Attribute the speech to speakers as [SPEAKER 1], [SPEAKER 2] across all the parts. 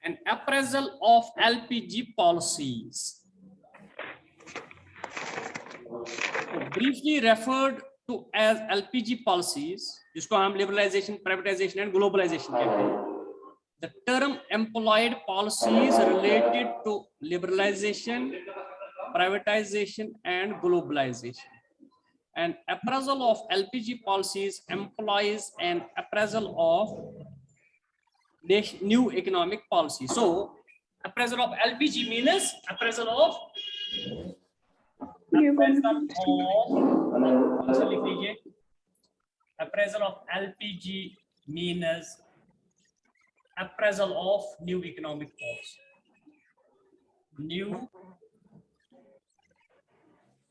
[SPEAKER 1] an appraisal of LPG policies. Briefly referred to as LPG policies, जिसको हम liberalization, privatization and globalization कहते हैं. The term employed policies related to liberalization, privatization and globalization. An appraisal of LPG policies implies an appraisal of new economic policy. So, appraisal of LPG means appraisal of appraisal of LPG means appraisal of new economic policy. New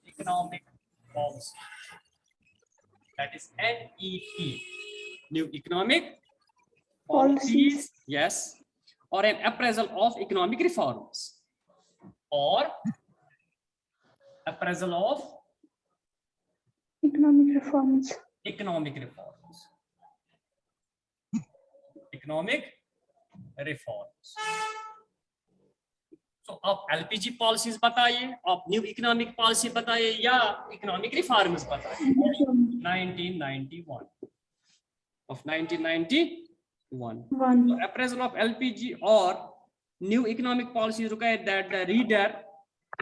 [SPEAKER 1] economic policy. That is NEP. New economic policies. Yes. Or an appraisal of economic reforms. Or appraisal of
[SPEAKER 2] economic reforms.
[SPEAKER 1] Economic reforms. Economic reforms. So आप LPG policies बताइए, आप new economic policy बताइए या economic reforms बताइए. 1991 of 1991. So appraisal of LPG or new economic policies require that the reader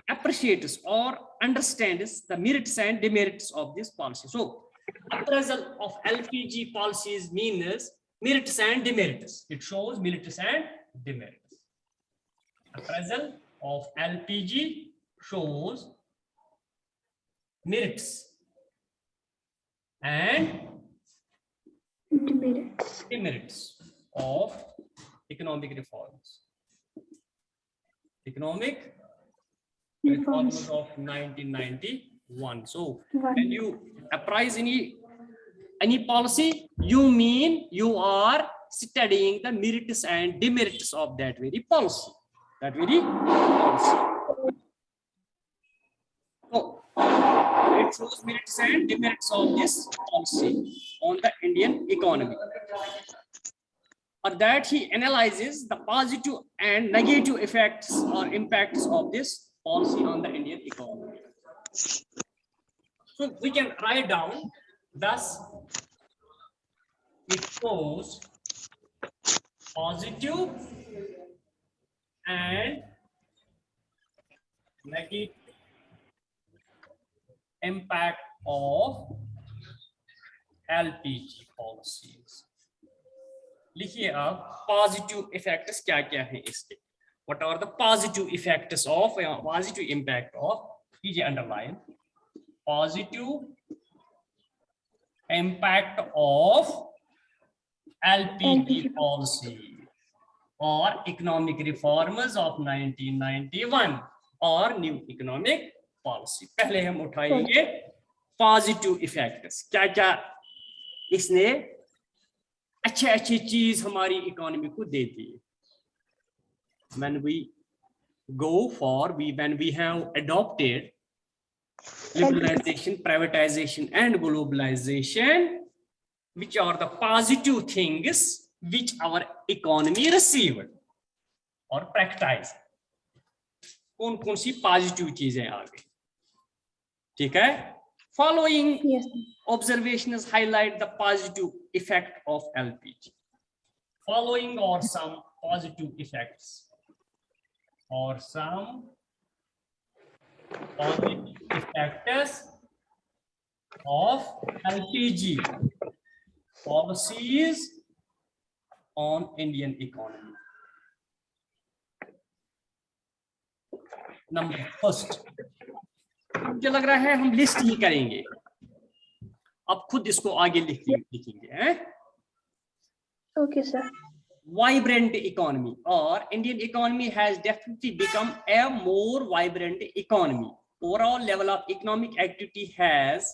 [SPEAKER 1] appreciates or understands the merits and demerits of this policy. So appraisal of LPG policies means merits and demerits. It shows merits and demerits. Appraisal of LPG shows merits and demerits of economic reforms. Economic reforms of 1991. So when you apprise any policy, you mean you are studying the merits and demerits of that very policy. So it shows merits and demerits of this policy on the Indian economy. Or that he analyzes the positive and negative effects or impacts of this policy on the Indian economy. So we can write down, thus it shows positive and negative impact of LPG policies. लिखिए आप positive effects क्या क्या हैं इसके. What are the positive effects of positive impact of? कीजिए underline. Positive impact of LPG policy or economic reforms of 1991 or new economic policy. पहले हम उठाएंगे positive effects. क्या क्या इसने अच्छे अच्छी चीज हमारी इकोनॉमी को देती है. When we have adopted liberalization, privatization and globalization, which are the positive things which our economy received or practiced. कौन कौन सी पॉजिटिव चीजें आ गई. ठीक है. Following observations highlight the positive effect of LPG. Following are some positive effects or some positive effects of LPG policies on Indian economy. Number first, मुझे लग रहा है हम लिस्ट ही करेंगे, अब खुद इसको आगे लिखेंगे हैं.
[SPEAKER 2] Okay, sir.
[SPEAKER 1] Vibrant economy or Indian economy has definitely become a more vibrant economy. Overall level of economic activity has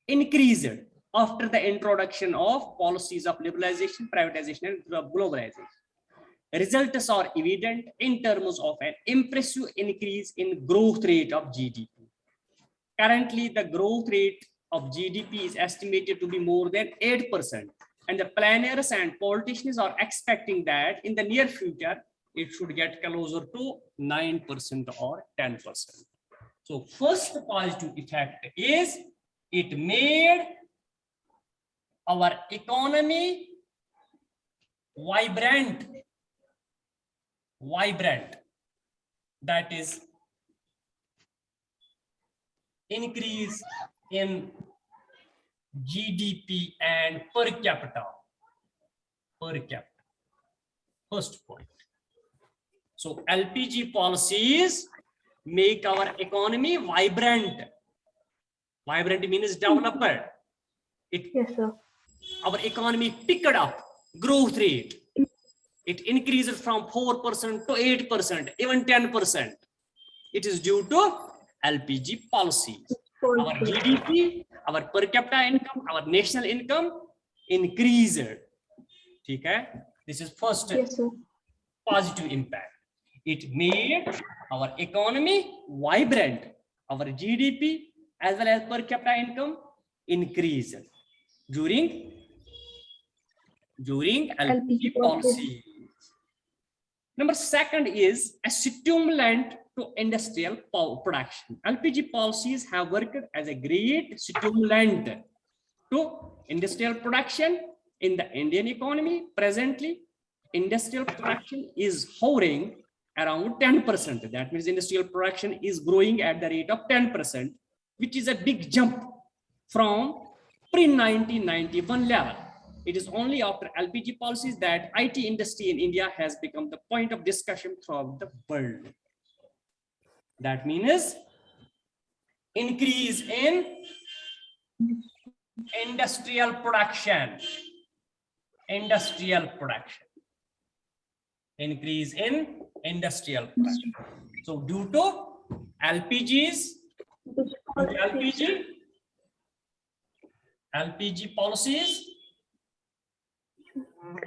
[SPEAKER 1] increased after the introduction of policies of liberalization, privatization and globalization. Results are evident in terms of an impressive increase in growth rate of GDP. Currently, the growth rate of GDP is estimated to be more than 8%. and the planners and politicians are expecting that in the near future it should get closer to 9% or 10%. So first positive effect is it made our economy vibrant. That is increase in GDP and per capita. First point. So LPG policies make our economy vibrant. Vibrant means developed.
[SPEAKER 2] Yes, sir.
[SPEAKER 1] Our economy picked up growth rate. It increased from 4% to 8%, even 10%. It is due to LPG policies. Our GDP, our per capita income, our national income increased. Okay? This is first
[SPEAKER 2] Yes, sir.
[SPEAKER 1] positive impact. It made our economy vibrant. Our GDP as well as per capita income increased during LPG policy. Number second is a stimulant to industrial production. LPG policies have worked as a great stimulant to industrial production in the Indian economy. Presently, industrial production is hovering around 10%. That means industrial production is growing at the rate of 10%, which is a big jump from pre-1991 level. It is only after LPG policies that IT industry in India has become the point of discussion throughout the world. That means increase in industrial production. Increase in industrial production. So due to LPG policies,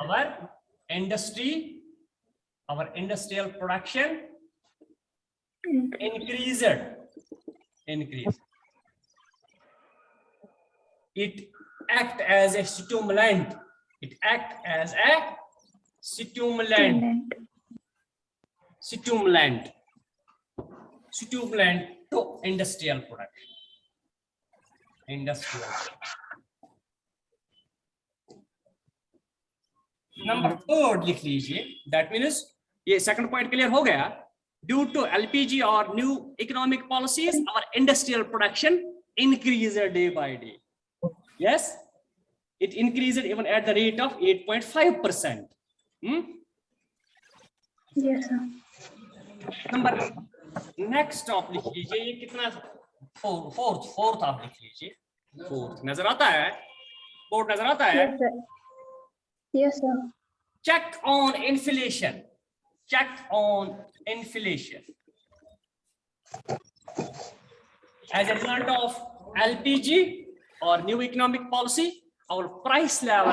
[SPEAKER 1] our industrial production increased. It act as a stimulant. Stimulant to industrial production. Number third लिख लीजिए. That means ये second point clear हो गया. Due to LPG और new economic policies our industrial production increase day by day. Yes, it increased even at the rate of 8.5%.
[SPEAKER 2] Yes, sir.
[SPEAKER 1] Number next आप लिख लीजिए. ये कितना फोर्थ आप लिख लीजिए. फोर्थ नजर आता है? बोर्ड नजर आता है?
[SPEAKER 2] Yes, sir. Yes, sir.
[SPEAKER 1] Check on inflation. As a result of LPG or new economic policy, our price level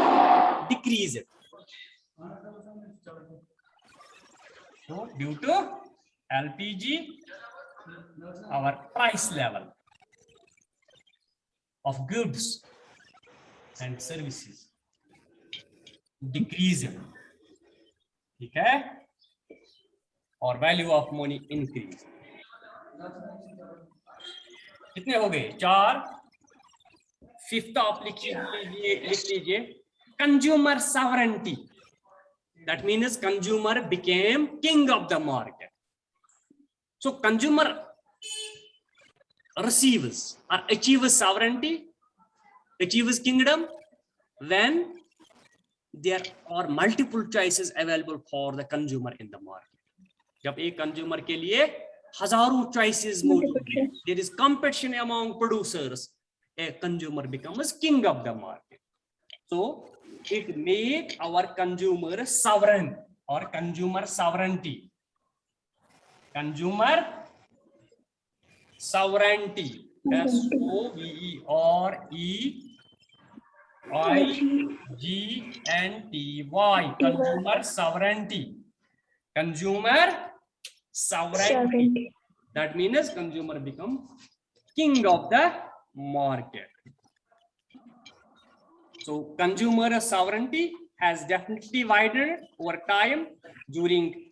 [SPEAKER 1] decreased. So due to LPG, our price level of goods and services decreased. ठीक है? और value of money increase. कितने हो गए? 4. Fifth आप लिख लीजिए consumer sovereignty. That means consumer became king of the market. So consumer receives or achieves sovereignty, achieves kingdom when there are multiple choices available for the consumer in the market. जब एक consumer के लिए हजारों choices मौजूद हैं, there is competition among producers, a consumer becomes king of the market. So it make our consumer sovereign or consumer sovereignty. Consumer sovereignty. SOVEREIGNTY. Consumer sovereignty. That means consumer become king of the market. So consumer sovereignty has definitely widened over time during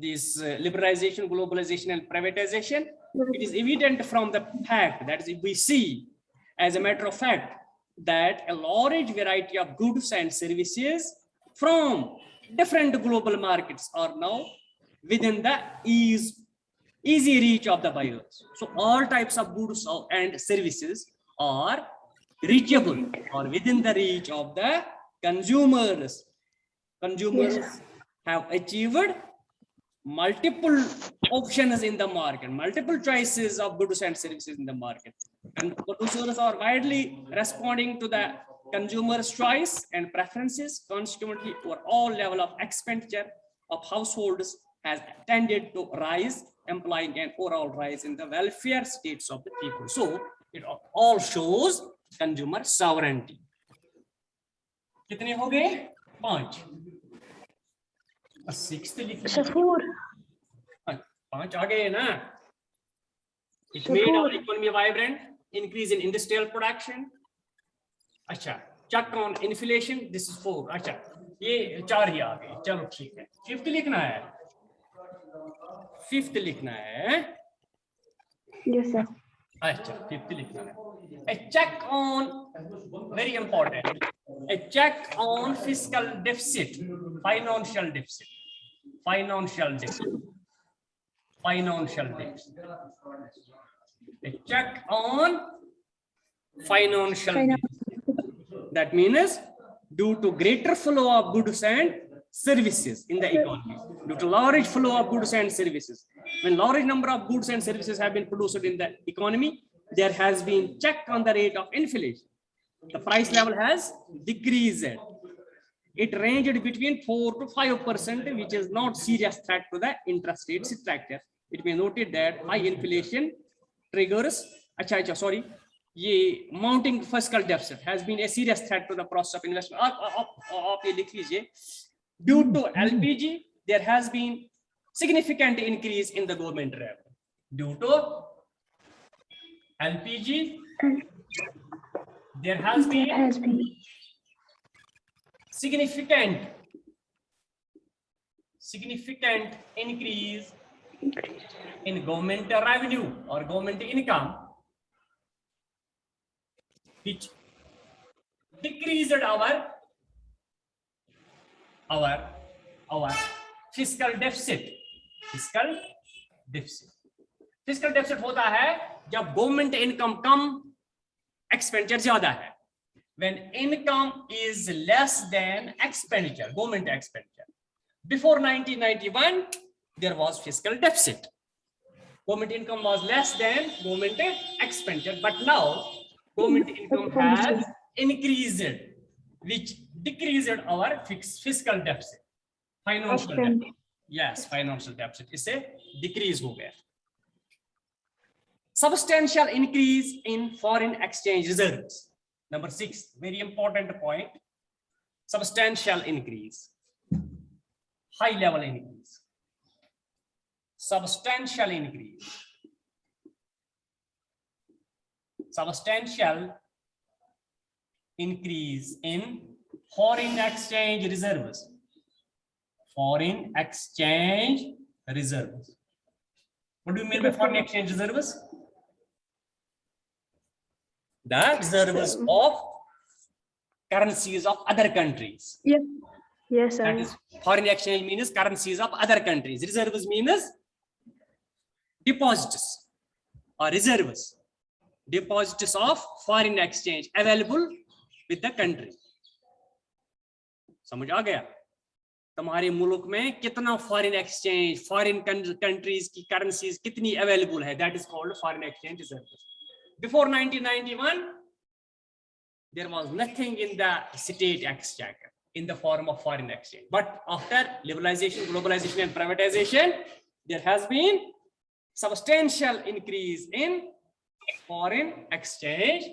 [SPEAKER 1] this liberalization, globalization, and privatization. It is evident from the fact that we see, as a matter of fact, that a large variety of goods and services from different global markets are now within the easy reach of the buyers. So all types of goods and services are reachable or within the reach of the consumers. Consumers
[SPEAKER 2] Yes.
[SPEAKER 1] have achieved multiple options in the market, multiple choices of goods and services in the market. And producers are widely responding to the consumer's choice and preferences. Consequently, overall level of expenditure of households has tended to rise, implying an overall rise in the welfare states of the people. So it all shows consumer sovereignty. कितने हो गए? 5. Sixth लिख
[SPEAKER 2] Sir, 4.
[SPEAKER 1] 5 आ गए ना? It made our economy vibrant, increase in industrial production. अच्छा, check on inflation. This is 4. अच्छा, ये 4 ही आ गए. चलो ठीक है. 5th लिखना है. 5th लिखना है.
[SPEAKER 2] Yes, sir.
[SPEAKER 1] अच्छा, 5th लिखना है. A check on, very important. A check on fiscal deficit, financial deficit, financial deficit, financial deficit. A check on financial deficit. That means due to greater flow of goods and services in the economy, due to large flow of goods and services. When large number of goods and services have been produced in the economy, there has been check on the rate of inflation. The price level has decreased. It ranged between 4 to 5%, which is not serious threat to the interest rate structure. It may noted that high inflation triggers, mounting fiscal deficit has been a serious threat to the process of investment. Due to LPG, there has been significant increase in the government revenue. Due to LPG, there has been significant increase in government revenue or government income, which decreased our fiscal deficit. Fiscal deficit होता है जब government income कम, expenditure ज्यादा है. When income is less than expenditure, government expenditure. Before 1991, there was fiscal deficit. Government income was less than government expenditure, but now government income has increased, which decreased our fiscal deficit. Financial deficit. Yes, financial deficit is a decrease हो गया. Substantial increase in foreign exchange reserves. Number 6, very important point. Substantial increase. High level increase. Substantial increase. Substantial increase in foreign exchange reserves. Foreign exchange reserves. What do you mean by foreign exchange reserves? The reserves of currencies of other countries.
[SPEAKER 2] Yes. Yes, sir.
[SPEAKER 1] That is, foreign exchange means currencies of other countries. Reserves means deposits or reserves. Deposits of foreign exchange available with the country. समझ आ गया? तुम्हारे मुल्क में कितना foreign exchange, foreign countries की currencies कितनी available है? That is called foreign exchange reserves. Before 1991, there was nothing in the state exchequer in the form of foreign exchange. But after liberalization, globalization, and privatization, there has been substantial increase in foreign exchange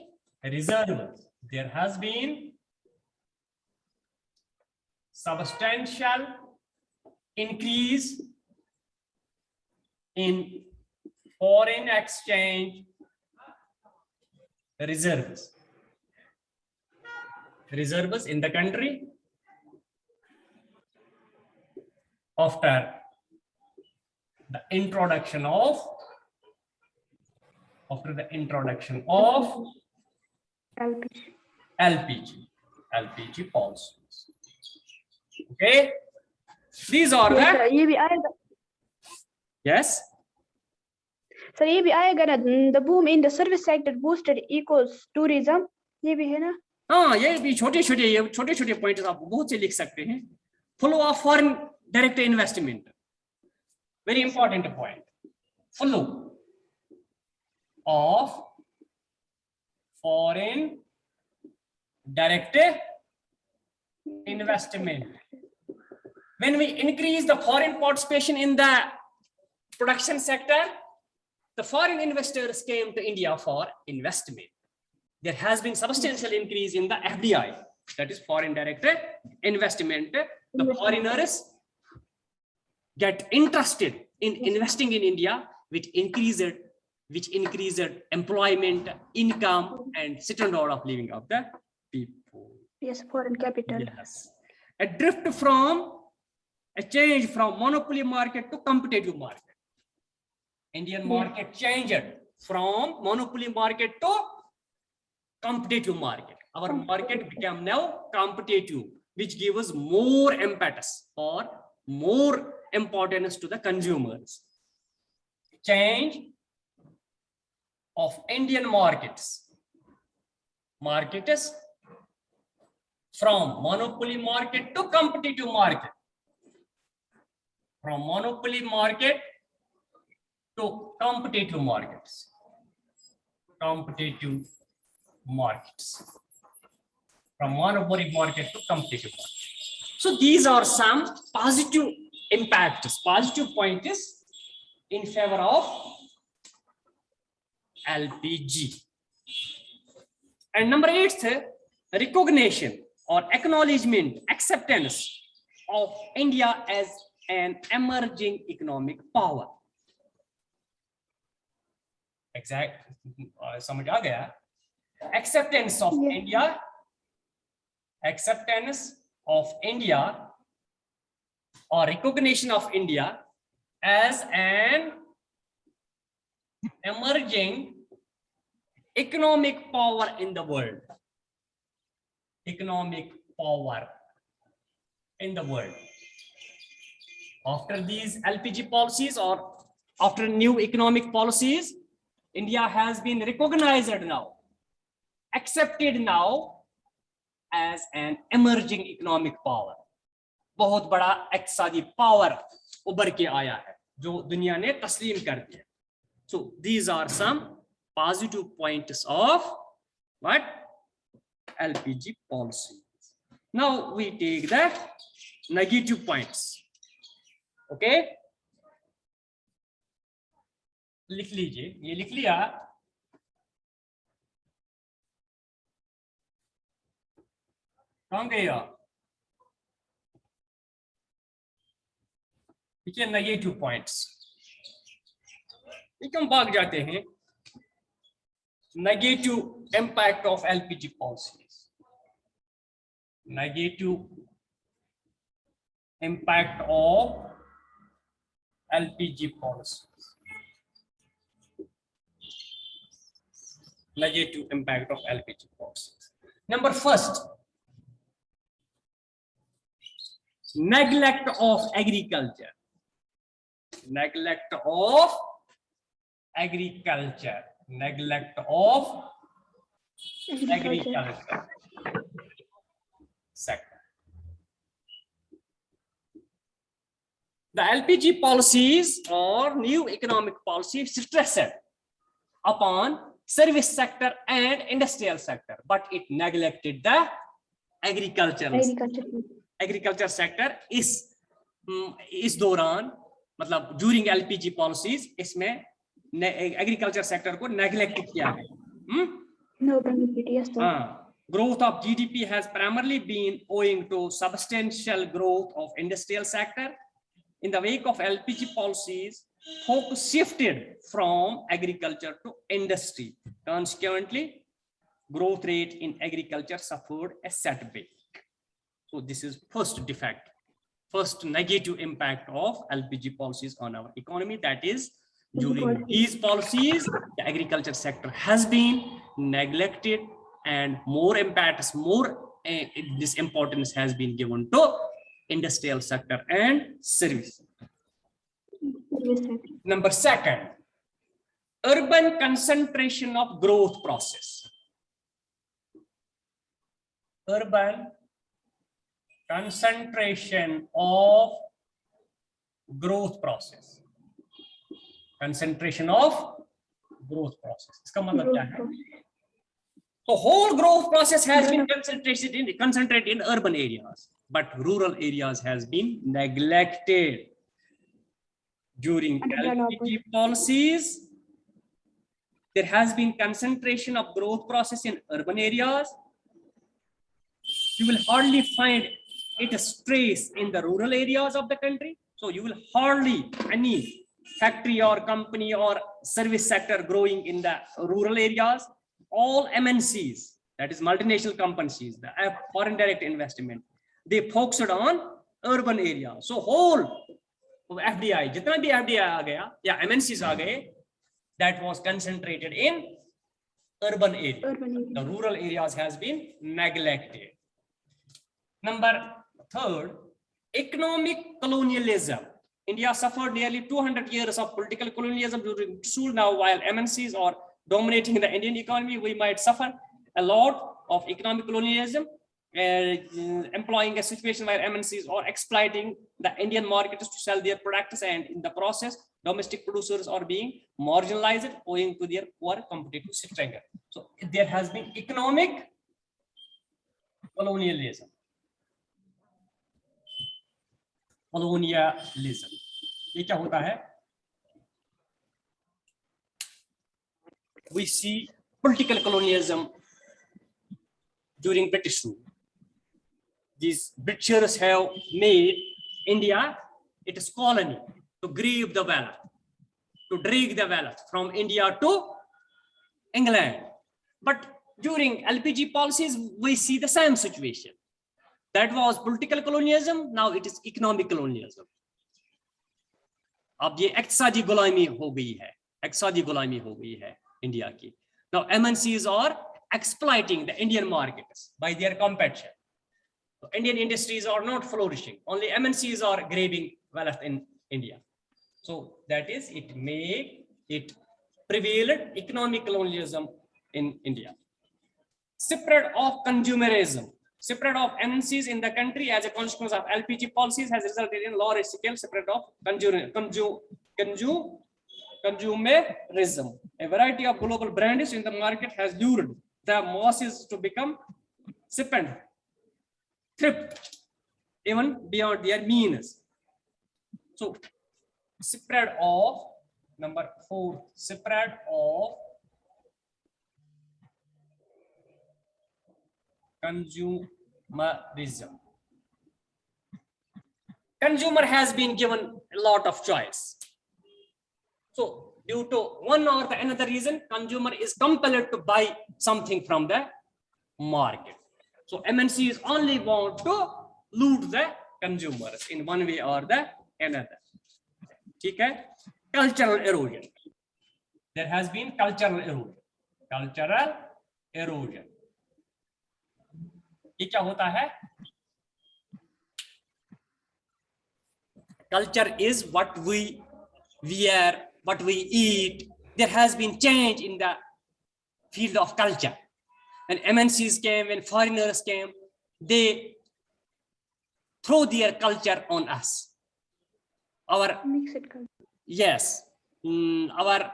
[SPEAKER 1] reserves. There has been substantial increase in foreign exchange reserves. reserves in the country after the introduction of LPG policies. Okay, these are
[SPEAKER 2] Yes, sir.
[SPEAKER 1] the
[SPEAKER 2] ये भी आएगा.
[SPEAKER 1] yes.
[SPEAKER 2] Sir ये भी आएगा ना. The boom in the service sector boosted eco-tourism. ये भी है ना.
[SPEAKER 1] हाँ, ये भी छोटे छोटे पॉइंट्स आप बहुत से लिख सकते हैं. Flow of foreign direct investment, very important point. Flow of foreign direct investment. When we increase the foreign participation in the production sector, the foreign investors came to India for investment. There has been substantial increase in the FDI, that is foreign direct investment. The foreigners get interested in investing in India, which increased employment, income, and standard of living of the people.
[SPEAKER 2] Yes, foreign capital.
[SPEAKER 1] Yes. A change from monopoly market to competitive market. Indian market changed from monopoly market to competitive market. Our market became now competitive, which gives us more impetus or more importance to the consumers. Change of Indian markets from monopoly market to competitive market. From monopoly market to competitive markets. From monopoly market to competitive market. So these are some positive impacts, positive points in favor of LPG. And number 8, recognition or acknowledgement, acceptance of India as an emerging economic power. Exact, समझ आ गया? Acceptance of India or recognition of India as an emerging economic power in the world. After these LPG policies or after new economic policies, India has been recognized now, accepted now as an emerging economic power. बहुत बड़ा इक़्तिसादी power उभर के आया है जो दुनिया ने तस्लीम कर दिया. So these are some positive points of what? LPG policy. Now we take the negative points. Okay, लिख लीजिए, ये लिख लिया. कहाँ गए आप? देखिए नेगेटिव पॉइंट्स, हम भाग जाते हैं. Negative impact of LPG policies. Negative impact of LPG policies. Negative impact of LPG policies. Number first, neglect of agriculture. Neglect of agriculture. Neglect of agriculture sector. The LPG policies or new economic policies stressed upon service sector and industrial sector, but it neglected the agriculture sector. इस दौरान मतलब during LPG policies इसमें agriculture sector को neglect किया है.
[SPEAKER 2] No benefit, yes sir.
[SPEAKER 1] Growth of GDP has primarily been owing to substantial growth of industrial sector. In the wake of LPG policies, focus shifted from agriculture to industry. Consequently, growth rate in agriculture suffered a setback. So this is first defect, first negative impact of LPG policies on our economy. That is, during these policies, the agriculture sector has been neglected, and more impacts, this importance has been given to industrial sector and service. Number second, urban concentration of growth process. Urban concentration of growth process. Concentration of growth process. इसका मतलब क्या है? So whole growth process has been concentrated in urban areas, but rural areas has been neglected. During LPG policies, there has been concentration of growth process in urban areas. You will hardly find it a trace in the rural areas of the country. So you will hardly any factory or company or service sector growing in the rural areas. All MNCs, that is multinational companies, the foreign direct investment, they focused on urban areas. So whole FDI, jitna bhi FDI aa gaya, ya MNCs aa gaye, that was concentrated in urban areas. The rural areas has been neglected. Number third, economic colonialism. India suffered nearly 200 years of political colonialism during British rule. Now, while MNCs are dominating the Indian economy, we might suffer a lot of economic colonialism, employing a situation where MNCs are exploiting the Indian markets to sell their products, and in the process, domestic producers are being marginalized owing to their poor competitive strength. So there has been economic colonialism. Colonialism. ये क्या होता है? We see political colonialism during British rule. These Britishers have made India its colony to grab the wealth, to drag the wealth from India to England. But during LPG policies, we see the same situation. That was political colonialism. Now it is economic colonialism. अब ये इक्तिसादी गुलामी हो गई है, इक्तिसादी गुलामी हो गई है इंडिया की. Now MNCs are exploiting the Indian markets by their competition. So Indian industries are not flourishing. Only MNCs are grabbing wealth in India. So that is, it prevalent economic colonialism in India. Spread of consumerism. Spread of MNCs in the country as a consequence of LPG policies has resulted in large scale spread of consumerism. A variety of global brands in the market has lured the masses to become spend, thrift, even beyond their means. So, spread of number 4, spread of consumerism. Consumer has been given a lot of choice. So due to one or the another reason, consumer is compelled to buy something from the market. So MNCs only want to loot the consumers in one way or the another. Okay? Cultural erosion. There has been cultural erosion. Cultural erosion. ये क्या होता है? Culture is what we wear, what we eat. There has been change in the field of culture. When MNCs came, when foreigners came, they throw their culture on us. Our yes, our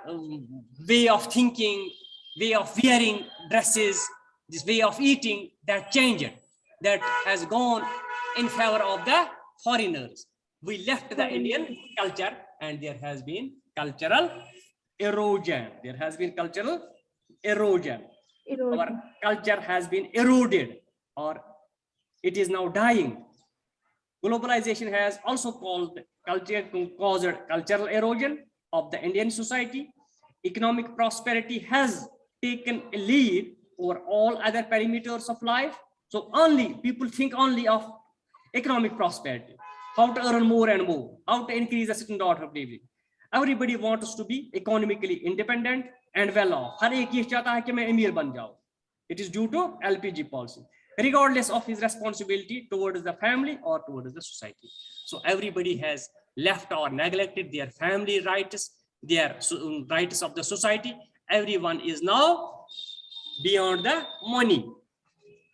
[SPEAKER 1] way of thinking, way of wearing dresses, this way of eating, that changed, that has gone in favor of the foreigners. We left the Indian culture and there has been cultural erosion. There has been cultural erosion. Our culture has been eroded or it is now dying. Globalization has also caused cultural erosion of the Indian society. Economic prosperity has taken a lead over all other parameters of life. So only people think only of economic prosperity, how to earn more and more, how to increase the certain order of living. Everybody wants to be economically independent and well off. हर एक ये चाहता है कि मैं अमीर बन जाऊं. It is due to LPG policy, regardless of his responsibility towards the family or towards the society. So everybody has left or neglected their family rights, their rights of the society. Everyone is now beyond the money.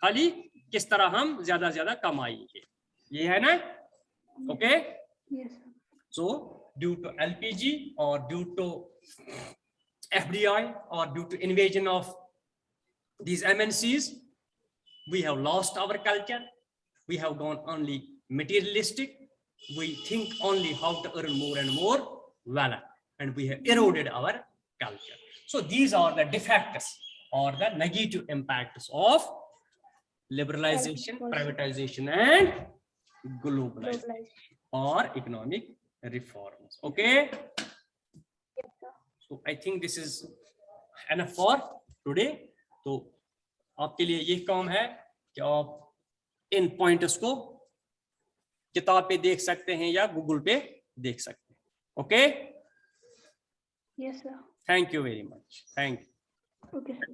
[SPEAKER 1] खाली किस तरह हम ज्यादा ज्यादा कमाएंगे, ये है ना? Okay.
[SPEAKER 2] Yes.
[SPEAKER 1] So due to LPG or due to FDI or due to invasion of these MNCs, we have lost our culture. We have gone only materialistic. We think only how to earn more and more wealth, and we have eroded our culture. So these are the defects or the negative impacts of liberalization, privatization, and globalization or economic reforms. Okay.
[SPEAKER 2] Yes, sir.
[SPEAKER 1] So I think this is enough for today. तो आपके लिए ये काम है कि आप इन points को किताब पे देख सकते हैं या गूगल पे देख सकते हैं. Okay,
[SPEAKER 2] Yes, sir.
[SPEAKER 1] Thank you very much. Thank you.
[SPEAKER 2] Okay, sir.